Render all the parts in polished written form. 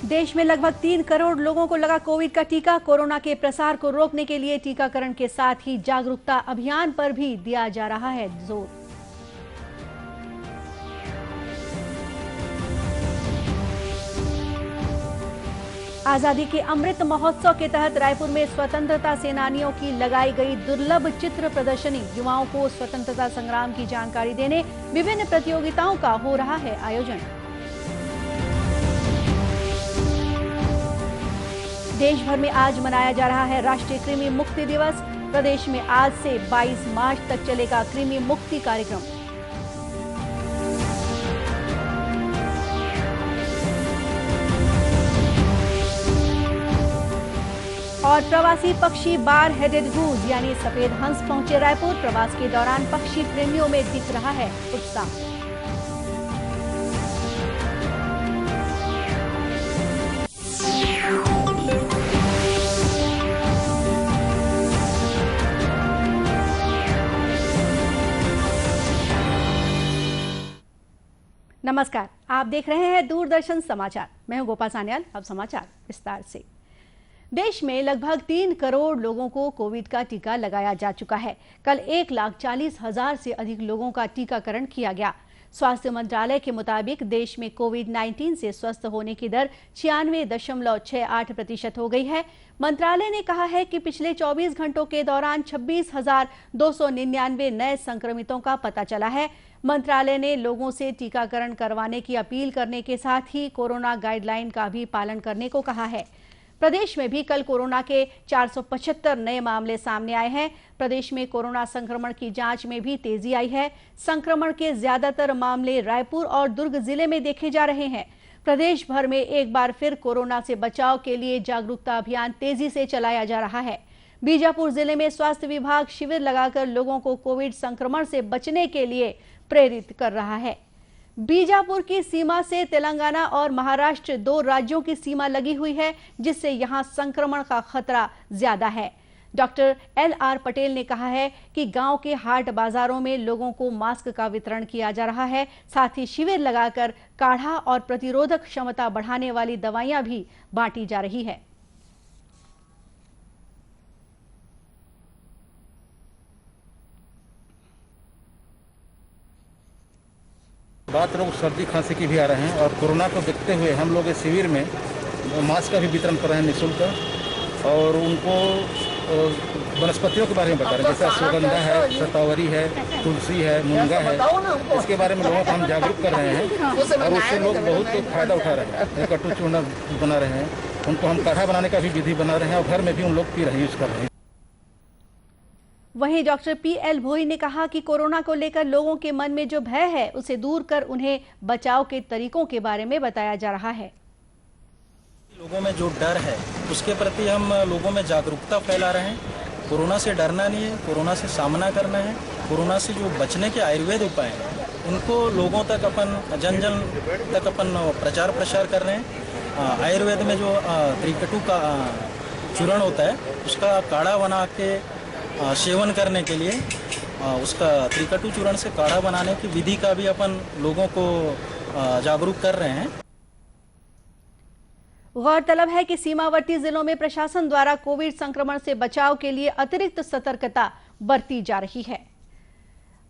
देश में लगभग 3 करोड़ लोगों को लगा कोविड का टीका। कोरोना के प्रसार को रोकने के लिए टीकाकरण के साथ ही जागरूकता अभियान पर भी दिया जा रहा है जोर। आजादी के अमृत महोत्सव के तहत रायपुर में स्वतंत्रता सेनानियों की लगाई गई दुर्लभ चित्र प्रदर्शनी। युवाओं को स्वतंत्रता संग्राम की जानकारी देने विभिन्न प्रतियोगिताओं का हो रहा है आयोजन। देश भर में आज मनाया जा रहा है राष्ट्रीय कृमि मुक्ति दिवस। प्रदेश में आज से 22 मार्च तक चलेगा कृमि मुक्ति कार्यक्रम। और प्रवासी पक्षी बार हेडेड गूज यानी सफेद हंस पहुंचे रायपुर। प्रवास के दौरान पक्षी प्रेमियों में दिख रहा है उत्साह। नमस्कार, आप देख रहे हैं दूरदर्शन समाचार। मैं हूं गोपा सान्याल। अब समाचार विस्तार से। देश में लगभग 3 करोड़ लोगों को कोविड का टीका लगाया जा चुका है। कल 1,40,000 से अधिक लोगों का टीकाकरण किया गया। स्वास्थ्य मंत्रालय के मुताबिक देश में कोविड-19 से स्वस्थ होने की दर 96.68% हो गई है। मंत्रालय ने कहा है कि पिछले 24 घंटों के दौरान 26,299 नए संक्रमितों का पता चला है। मंत्रालय ने लोगों से टीकाकरण करवाने की अपील करने के साथ ही कोरोना गाइडलाइन का भी पालन करने को कहा है। प्रदेश में भी कल कोरोना के 475 नए मामले सामने आए हैं। प्रदेश में कोरोना संक्रमण की जांच में भी तेजी आई है। संक्रमण के ज्यादातर मामले रायपुर और दुर्ग जिले में देखे जा रहे हैं। प्रदेश भर में एक बार फिर कोरोना से बचाव के लिए जागरूकता अभियान तेजी से चलाया जा रहा है। बीजापुर जिले में स्वास्थ्य विभाग शिविर लगाकर लोगों को कोविड संक्रमण से बचने के लिए प्रेरित कर रहा है। बीजापुर की सीमा से तेलंगाना और महाराष्ट्र 2 राज्यों की सीमा लगी हुई है, जिससे यहां संक्रमण का खतरा ज्यादा है। डॉक्टर LR पटेल ने कहा है कि गांव के हाट बाजारों में लोगों को मास्क का वितरण किया जा रहा है। साथ ही शिविर लगाकर काढ़ा और प्रतिरोधक क्षमता बढ़ाने वाली दवाइयां भी बांटी जा रही है। बात लोग सर्दी खांसी की भी आ रहे हैं और कोरोना को देखते हुए हम लोग इस शिविर में मास्क का भी वितरण कर रहे हैं निःशुल्क। और उनको वनस्पतियों के बारे में बता रहे हैं, जैसे अश्वगंधा है, शतावरी है, तुलसी है, मुनगा है। इसके बारे में लोगों को हम जागरूक कर रहे हैं और उससे लोग बहुत फायदा उठा रहे हैं। कट्टू चूर्ण बना रहे हैं, उनको हम काढ़ा बनाने का भी विधि बना रहे हैं और घर में भी उन लोग पी रहे हैं, यूज कर रहे हैं। वहीं डॉक्टर PL भोई ने कहा कि कोरोना को लेकर लोगों के मन में जो भय है उसे दूर कर उन्हें बचाव के तरीकों के बारे में बताया जा रहा है। लोगों में जो डर है उसके प्रति हम लोगों में जागरूकता फैला रहे हैं। कोरोना से डरना नहीं है, कोरोना से सामना करना है। कोरोना से जो बचने के आयुर्वेद उपाय हैं उनको लोगों तक जन तक प्रचार प्रसार कर रहे हैं। आयुर्वेद में जो त्रिकटु का चूर्ण होता है उसका काढ़ा बना के सेवन करने के लिए उसका त्रिकटु चूर्ण से काढ़ा बनाने की विधि का भी अपन लोगों को जागरूक कर रहे हैं। गौरतलब है कि सीमावर्ती जिलों में प्रशासन द्वारा कोविड संक्रमण से बचाव के लिए अतिरिक्त सतर्कता बरती जा रही है।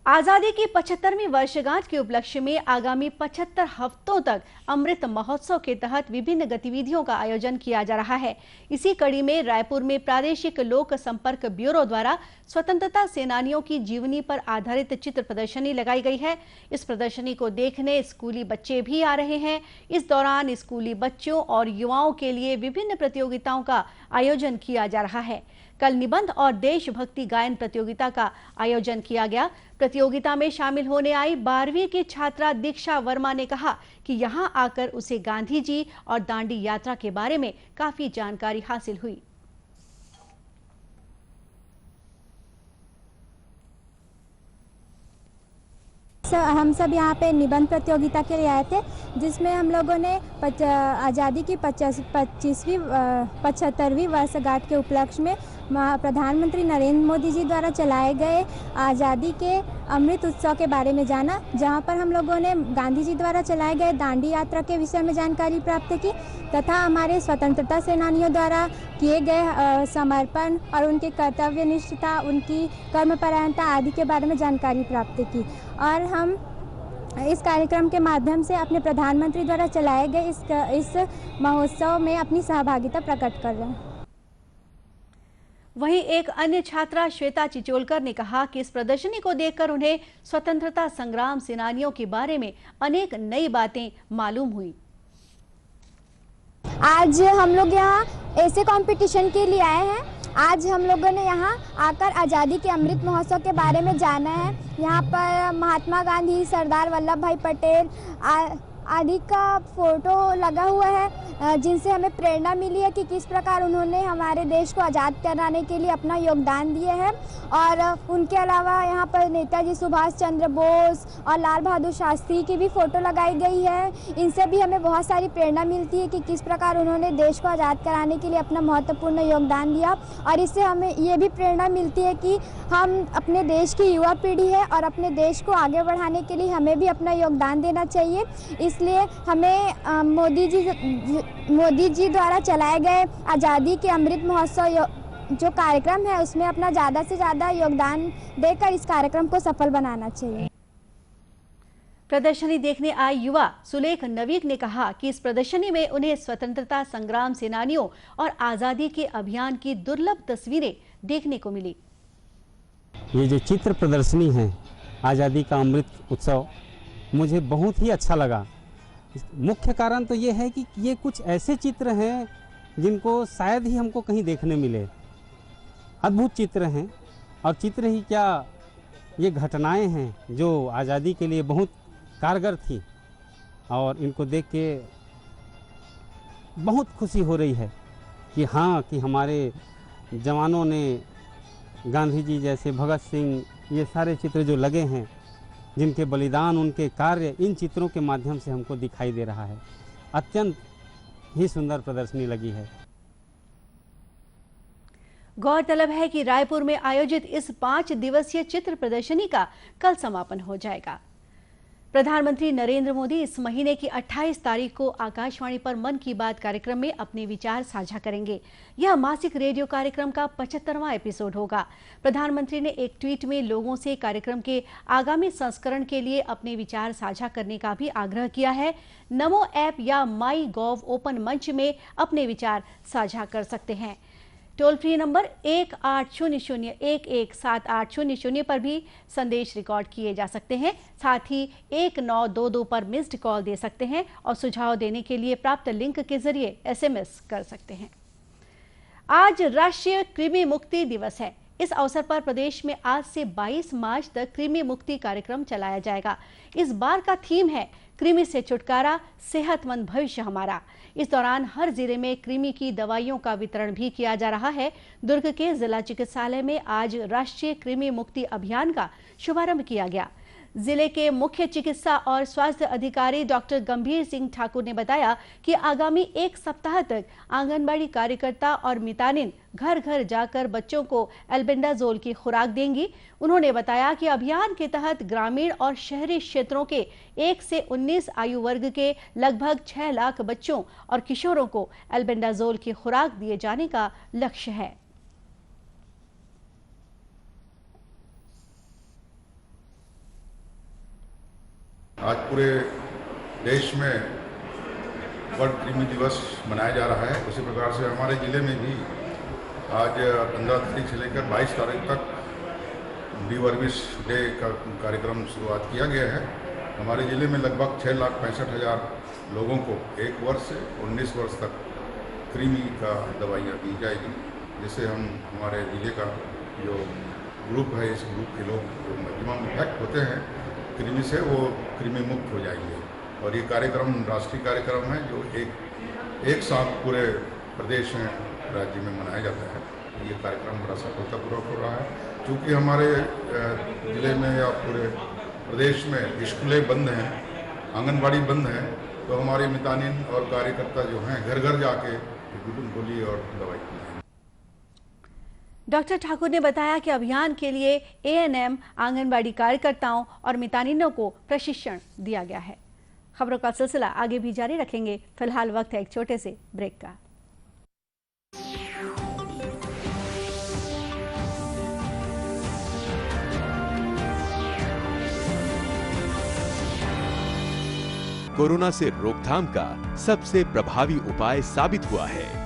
आजादी की 75वीं वर्षगांठ के उपलक्ष्य में आगामी 75 हफ्तों तक अमृत महोत्सव के तहत विभिन्न गतिविधियों का आयोजन किया जा रहा है। इसी कड़ी में रायपुर में प्रादेशिक लोक संपर्क ब्यूरो द्वारा स्वतंत्रता सेनानियों की जीवनी पर आधारित चित्र प्रदर्शनी लगाई गई है। इस प्रदर्शनी को देखने स्कूली बच्चे भी आ रहे हैं। इस दौरान स्कूली बच्चों और युवाओं के लिए विभिन्न प्रतियोगिताओं का आयोजन किया जा रहा है। कल निबंध और देशभक्ति गायन प्रतियोगिता का आयोजन किया गया। प्रतियोगिता में शामिल होने आई 12वीं की छात्रा दीक्षा वर्मा ने कहा कि यहां आकर उसे गांधी जी और दांडी यात्रा के बारे में काफी जानकारी हासिल हुई। हम सब यहाँ पे निबंध प्रतियोगिता के लिए आए थे, जिसमें हम लोगों ने आज़ादी की 75वीं वर्षगांठ के उपलक्ष्य में प्रधानमंत्री नरेंद्र मोदी जी द्वारा चलाए गए आज़ादी के अमृत उत्सव के बारे में जाना, जहां पर हम लोगों ने गांधी जी द्वारा चलाए गए दांडी यात्रा के विषय में जानकारी प्राप्त की तथा हमारे स्वतंत्रता सेनानियों द्वारा किए गए समर्पण और उनके कर्तव्यनिष्ठता, उनकी कर्मपरायणता आदि के बारे में जानकारी प्राप्त की। और हम इस कार्यक्रम के माध्यम से अपने प्रधानमंत्री द्वारा चलाए गए इस महोत्सव में अपनी सहभागिता प्रकट कर रहे हैं। वहीं एक अन्य छात्रा श्वेता चिचोलकर ने कहा कि इस प्रदर्शनी को देखकर उन्हें स्वतंत्रता संग्राम सेनानियों के बारे में अनेक नई बातें मालूम हुई। आज हम लोग यहाँ ऐसे कंपटीशन के लिए आए हैं। आज हम लोगों ने यहाँ आकर आज़ादी के अमृत महोत्सव के बारे में जाना है। यहाँ पर महात्मा गांधी, सरदार वल्लभ भाई पटेल आदि का फोटो लगा हुआ है, जिनसे हमें प्रेरणा मिली है कि किस प्रकार उन्होंने हमारे देश को आज़ाद कराने के लिए अपना योगदान दिए हैं। और उनके अलावा यहाँ पर नेताजी सुभाष चंद्र बोस और लाल बहादुर शास्त्री की भी फ़ोटो लगाई गई है। इनसे भी हमें बहुत सारी प्रेरणा मिलती है कि किस प्रकार उन्होंने देश को आज़ाद कराने के लिए अपना महत्वपूर्ण योगदान दिया। और इससे हमें ये भी प्रेरणा मिलती है कि हम अपने देश की युवा पीढ़ी है और अपने देश को आगे बढ़ाने के लिए हमें भी अपना योगदान देना चाहिए। इसलिए हमें मोदी जी द्वारा चलाए गए आज़ादी के अमृत महोत्सव जो कार्यक्रम है उसमें अपना ज़्यादा से ज़्यादा योगदान देकर इस कार्यक्रम को सफल बनाना चाहिए। प्रदर्शनी देखने आए युवा सुलेख नवीक ने कहा कि इस प्रदर्शनी में उन्हें स्वतंत्रता संग्राम सेनानियों और आज़ादी के अभियान की दुर्लभ तस्वीरें देखने को मिली। ये जो चित्र प्रदर्शनी है आज़ादी का अमृत उत्सव, मुझे बहुत ही अच्छा लगा। मुख्य कारण तो ये है कि ये कुछ ऐसे चित्र हैं जिनको शायद ही हमको कहीं देखने मिले। अद्भुत चित्र हैं, और चित्र ही क्या, ये घटनाएं हैं जो आज़ादी के लिए बहुत कारगर थी, और इनको देख के बहुत खुशी हो रही है कि हाँ, कि हमारे जवानों ने, गांधी जी जैसे, भगत सिंह, ये सारे चित्र जो लगे हैं, जिनके बलिदान, उनके कार्य इन चित्रों के माध्यम से हमको दिखाई दे रहा है। अत्यंत ही सुंदर प्रदर्शनी लगी है। गौरतलब है कि रायपुर में आयोजित इस 5 दिवसीय चित्र प्रदर्शनी का कल समापन हो जाएगा। प्रधानमंत्री नरेंद्र मोदी इस महीने की 28 तारीख को आकाशवाणी पर मन की बात कार्यक्रम में अपने विचार साझा करेंगे। यह मासिक रेडियो कार्यक्रम का 75वां एपिसोड होगा। प्रधानमंत्री ने एक ट्वीट में लोगों से कार्यक्रम के आगामी संस्करण के लिए अपने विचार साझा करने का भी आग्रह किया है। नमो ऐप या माई गॉव ओपन मंच में अपने विचार साझा कर सकते हैं। टोल फ्री नंबर 1800-117800 पर भी संदेश रिकॉर्ड किए जा सकते हैं। साथ ही 1922 पर मिस्ड कॉल दे सकते हैं और सुझाव देने के लिए प्राप्त लिंक के जरिए SMS कर सकते हैं। आज राष्ट्रीय कृमि मुक्ति दिवस है। इस अवसर पर प्रदेश में आज से 22 मार्च तक कृमि मुक्ति कार्यक्रम चलाया जाएगा। इस बार का थीम है कृमि से छुटकारा, सेहतमंद भविष्य हमारा। इस दौरान हर जिले में कृमि की दवाइयों का वितरण भी किया जा रहा है। दुर्ग के जिला चिकित्सालय में आज राष्ट्रीय कृमि मुक्ति अभियान का शुभारंभ किया गया। जिले के मुख्य चिकित्सा और स्वास्थ्य अधिकारी डॉक्टर गंभीर सिंह ठाकुर ने बताया कि आगामी 1 सप्ताह तक आंगनबाड़ी कार्यकर्ता और मितानिन घर घर जाकर बच्चों को एल्बेंडाजोल की खुराक देंगी। उन्होंने बताया कि अभियान के तहत ग्रामीण और शहरी क्षेत्रों के 1 से 19 आयु वर्ग के लगभग 6 लाख बच्चों और किशोरों को एल्बेंडाजोल की खुराक दिए जाने का लक्ष्य है। आज पूरे देश में वर्ल्ड कृमि दिवस मनाया जा रहा है। उसी प्रकार से हमारे ज़िले में भी आज 15 तारीख से लेकर 22 तारीख तक डिवर्मिस डे का कार्यक्रम शुरुआत किया गया है। हमारे ज़िले में लगभग 6,65,000 लोगों को 1 वर्ष से 19 वर्ष तक कृमि का दवाइयाँ दी जाएगी, जिससे हम हमारे ज़िले का जो ग्रुप है, इस ग्रुप के लोग जो मैक्सिमम इफेक्ट होते हैं कृमि से, वो कृमि मुक्त हो जाएंगे। और ये कार्यक्रम राष्ट्रीय कार्यक्रम है जो एक साथ पूरे प्रदेश में, राज्य में मनाया जाता है। ये कार्यक्रम बड़ा सफलतापूर्वक हो रहा है। क्योंकि हमारे ज़िले में या पूरे प्रदेश में स्कूलें बंद हैं, आंगनबाड़ी बंद हैं, तो हमारे मितानिन और कार्यकर्ता जो हैं घर घर जाके गोली और दवाई की। डॉक्टर ठाकुर ने बताया कि अभियान के लिए एएनएम, आंगनबाड़ी कार्यकर्ताओं और मितानिनों को प्रशिक्षण दिया गया है। खबरों का सिलसिला आगे भी जारी रखेंगे। फिलहाल वक्त है एक छोटे से ब्रेक का। कोरोना से रोकथाम का सबसे प्रभावी उपाय साबित हुआ है।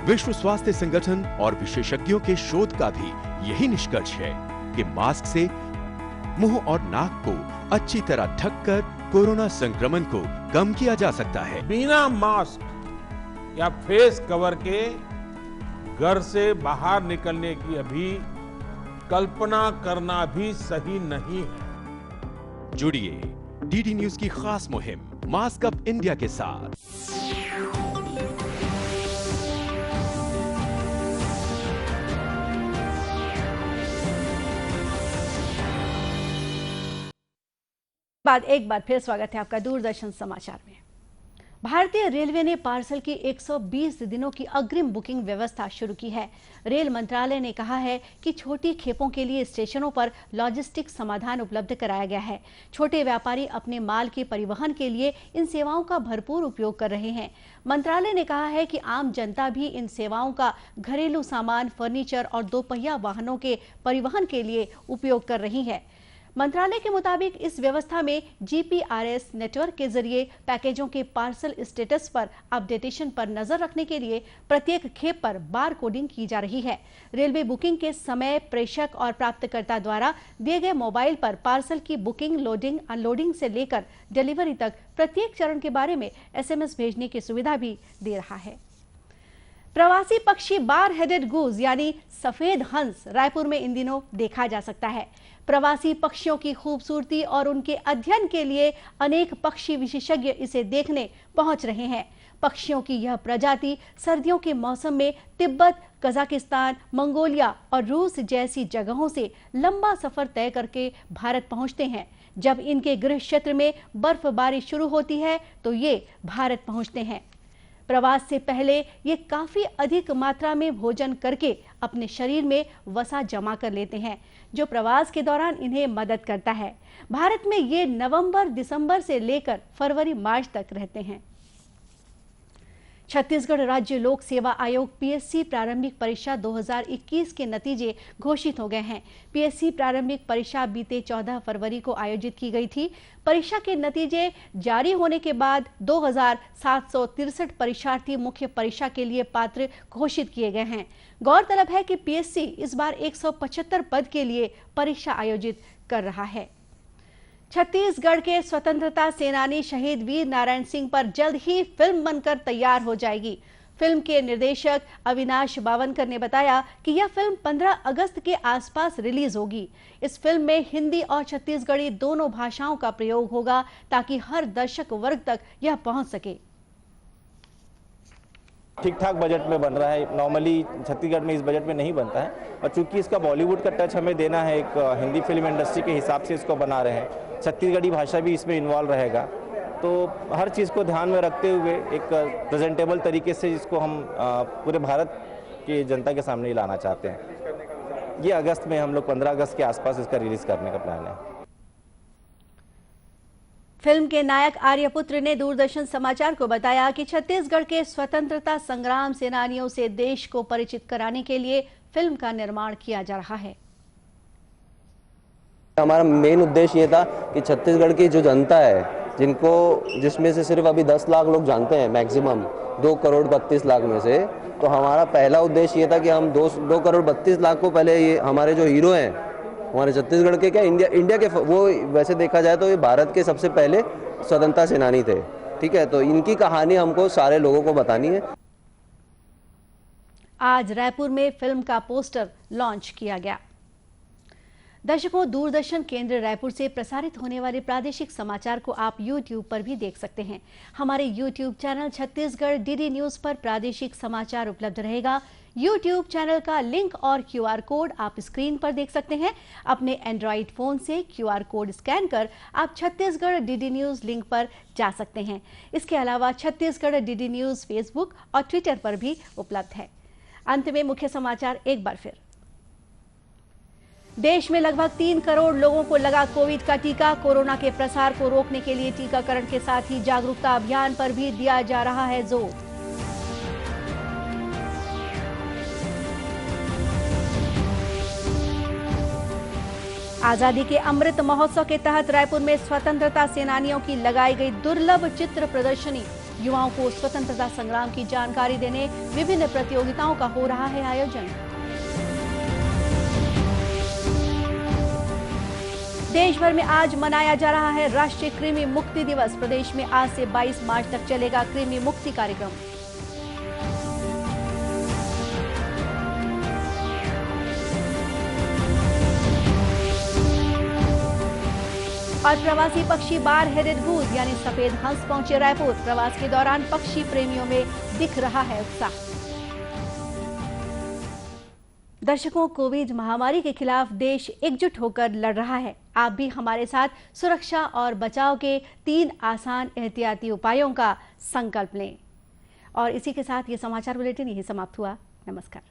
विश्व स्वास्थ्य संगठन और विशेषज्ञों के शोध का भी यही निष्कर्ष है कि मास्क से मुंह और नाक को अच्छी तरह ढककर कोरोना संक्रमण को कम किया जा सकता है। बिना मास्क या फेस कवर के घर से बाहर निकलने की अभी कल्पना करना भी सही नहीं है। जुड़िए डीडी न्यूज की खास मुहिम मास्क अप इंडिया के साथ। एक बार फिर स्वागत है आपका दूरदर्शन समाचार में। भारतीय रेलवे ने पार्सल की 120 दिनों की अग्रिम बुकिंग व्यवस्था शुरू की है। रेल मंत्रालय ने कहा है कि छोटी खेपों के लिए स्टेशनों पर लॉजिस्टिक समाधान उपलब्ध कराया गया है। छोटे व्यापारी अपने माल के परिवहन के लिए इन सेवाओं का भरपूर उपयोग कर रहे हैं। मंत्रालय ने कहा है कि आम जनता भी इन सेवाओं का घरेलू सामान, फर्नीचर और दोपहिया वाहनों के परिवहन के लिए उपयोग कर रही है। मंत्रालय के मुताबिक इस व्यवस्था में जीपीआरएस नेटवर्क के जरिए पैकेजों के पार्सल स्टेटस पर अपडेटेशन पर नजर रखने के लिए प्रत्येक खेप पर बार कोडिंग की जा रही है। रेलवे बुकिंग के समय प्रेषक और प्राप्तकर्ता द्वारा दिए गए मोबाइल पर पार्सल की बुकिंग, लोडिंग, अनलोडिंग से लेकर डिलीवरी तक प्रत्येक चरण के बारे में एसएमएस भेजने की सुविधा भी दे रहा है। प्रवासी पक्षी बार हेडेड गूज यानी सफेद हंस रायपुर में इन दिनों देखा जा सकता है। प्रवासी पक्षियों की खूबसूरती और उनके अध्ययन के लिए अनेक पक्षी विशेषज्ञ इसे देखने पहुंच रहे हैं। पक्षियों की यह प्रजाति सर्दियों के मौसम में तिब्बत, कजाकिस्तान, मंगोलिया और रूस जैसी जगहों से लंबा सफर तय करके भारत पहुंचते हैं। जब इनके गृह क्षेत्र में बर्फबारी शुरू होती है तो ये भारत पहुंचते हैं। प्रवास से पहले ये काफी अधिक मात्रा में भोजन करके अपने शरीर में वसा जमा कर लेते हैं, जो प्रवास के दौरान इन्हें मदद करता है। भारत में ये नवंबर-दिसंबर से लेकर फरवरी-मार्च तक रहते हैं। छत्तीसगढ़ राज्य लोक सेवा आयोग पीएससी प्रारंभिक परीक्षा 2021 के नतीजे घोषित हो गए हैं। पीएससी प्रारंभिक परीक्षा बीते 14 फरवरी को आयोजित की गई थी। परीक्षा के नतीजे जारी होने के बाद 2763 परीक्षार्थी मुख्य परीक्षा के लिए पात्र घोषित किए गए हैं। गौरतलब है कि पीएससी इस बार 175 पद के लिए परीक्षा आयोजित कर रहा है। छत्तीसगढ़ के स्वतंत्रता सेनानी शहीद वीर नारायण सिंह पर जल्द ही फिल्म बनकर तैयार हो जाएगी। फिल्म के निर्देशक अविनाश बावनकर ने बताया कि यह फिल्म 15 अगस्त के आसपास रिलीज होगी। इस फिल्म में हिंदी और छत्तीसगढ़ी दोनों भाषाओं का प्रयोग होगा ताकि हर दर्शक वर्ग तक यह पहुंच सके। ठीक ठाक बजट में बन रहा है। नॉर्मली छत्तीसगढ़ में इस बजट में नहीं बनता है, और चूंकि इसका बॉलीवुड का टच हमें देना है, एक हिंदी फिल्म इंडस्ट्री के हिसाब से इसको बना रहे हैं। छत्तीसगढ़ी भाषा भी इसमें इन्वॉल्व रहेगा, तो हर चीज़ को ध्यान में रखते हुए एक प्रेजेंटेबल तरीके से इसको हम पूरे भारत की जनता के सामने ही लाना चाहते हैं। ये अगस्त में हम लोग 15 अगस्त के आसपास इसका रिलीज करने का प्लान है। फिल्म के नायक आर्यपुत्र ने दूरदर्शन समाचार को बताया कि छत्तीसगढ़ के स्वतंत्रता संग्राम सेनानियों से देश को परिचित कराने के लिए फिल्म का निर्माण किया जा रहा है। हमारा मेन उद्देश्य ये था कि छत्तीसगढ़ की जो जनता है, जिसमें से सिर्फ अभी 10 लाख लोग जानते हैं, मैक्सिमम 2 करोड़ 32 लाख में से, तो हमारा पहला उद्देश्य ये था कि हम 2 करोड़ 32 लाख को पहले ये हमारे जो हीरो हैं हमारे छत्तीसगढ़ के, क्या इंडिया के, वो वैसे देखा जाए तो ये भारत के सबसे पहले स्वतंत्रता सेनानी थे। ठीक है, तो इनकी कहानी हमको सारे लोगों को बतानी है। आज रायपुर में फिल्म का पोस्टर लॉन्च किया गया। दर्शकों, दूरदर्शन केंद्र रायपुर से प्रसारित होने वाले प्रादेशिक समाचार को आप YouTube पर भी देख सकते हैं। हमारे YouTube channel Chhattisgarh DD news पर प्रादेशिक समाचार उपलब्ध रहेगा। YouTube चैनल का लिंक और QR कोड आप स्क्रीन पर देख सकते हैं। अपने एंड्रॉइड फोन से QR कोड स्कैन कर आप छत्तीसगढ़ डीडी न्यूज लिंक पर जा सकते हैं। इसके अलावा छत्तीसगढ़ डीडी न्यूज फेसबुक और ट्विटर पर भी उपलब्ध है। अंत में मुख्य समाचार एक बार फिर। देश में लगभग 3 करोड़ लोगों को लगा कोविड का टीका। कोरोना के प्रसार को रोकने के लिए टीकाकरण के साथ ही जागरूकता अभियान पर भी दिया जा रहा है जोर। आजादी के अमृत महोत्सव के तहत रायपुर में स्वतंत्रता सेनानियों की लगाई गई दुर्लभ चित्र प्रदर्शनी। युवाओं को स्वतंत्रता संग्राम की जानकारी देने विभिन्न प्रतियोगिताओं का हो रहा है आयोजन। देश भर में आज मनाया जा रहा है राष्ट्रीय कृमि मुक्ति दिवस। प्रदेश में आज से 22 मार्च तक चलेगा कृमि मुक्ति कार्यक्रम। और प्रवासी पक्षी बार हेडेड गूज यानी सफेद हंस पहुंचे रायपुर। प्रवास के दौरान पक्षी प्रेमियों में दिख रहा है उत्साह। दर्शकों, कोविड महामारी के खिलाफ देश एकजुट होकर लड़ रहा है। आप भी हमारे साथ सुरक्षा और बचाव के 3 आसान एहतियाती उपायों का संकल्प लें। और इसी के साथ ये समाचार बुलेटिन यही समाप्त हुआ। नमस्कार।